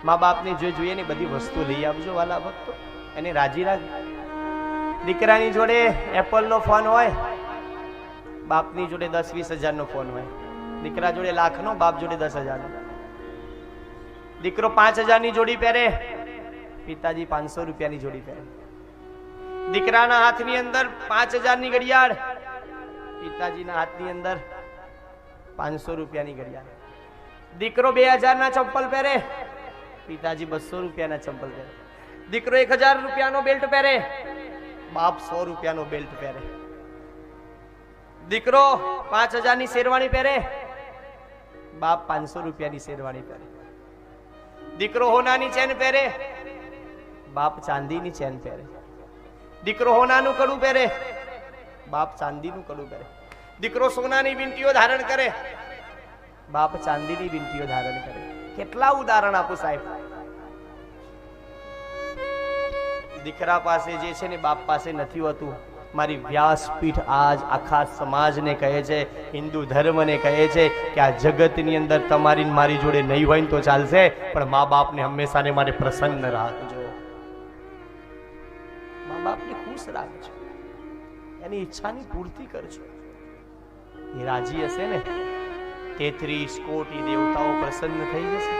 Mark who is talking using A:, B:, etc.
A: મા બાપને જે જોઈએ ને બધી વસ્તુ લઈ આવજો વાલા ભક્તો, એને રાજી રાખ. દીકરાની જોડે એપલ નો ફોન હોય, બાપની જોડે 10-20 હજારનો ફોન હોય. દીકરા જોડે લાખનો, બાપ જોડે 10,000નો. દીકરો 5,000ની જોડી પહેરે, પિતાજી 500 રૂપિયાની જોડી પહેરે. દીકરાના હાથની અંદર 5,000ની ઘડિયાળ, પિતાજીના હાથની અંદર 500 રૂપિયાની ઘડિયાળ. દીકરો 2,000ના ચંપલ પહેરે, પિતાજી 200 રૂપિયાના ચંપલ પહેરે. દીકરો 1,000 રૂપિયાનો બેલ્ટ પહેરે, બાપ 100 રૂપિયાનો બેલ્ટ પહેરે. દીકરો 5,000ની શેરવાણી પહેરે, બાપ 500 રૂપિયાની શેરવાણી પહેરે. દીકરો હોનાની ચેન પહેરે, બાપ ચાંદીની ચેન પહેરે. દીકરો હોનાનું કડું પહેરે, બાપ ચાંદીનું કડું પહેરે. દીકરો સોનાની વીંટીઓ ધારણ કરે, બાપ ચાંદીની વીંટીઓ ધારણ કરે. કેટલા ઉદાહરણ આપું સાહેબ. દીકરા પાસે જે છે ને બાપ પાસે નથી હોતું. મારી વ્યાસપીઠ આજ આખા સમાજને કહે છે, હિન્દુ ધર્મને કહે છે કે આ જગતની અંદર તમારી મારી જોડે નહીં હોય તો ચાલશે, પણ મા બાપને હંમેશા ને માટે પ્રસન્ન રાખજો. મા બાપને ખુશ રાખજો, એની ઈચ્છાની પૂર્તિ કરજો. એ રાજી હશે ને 33 કોટી દેવતાઓ પ્રસન્ન થઈ જશે.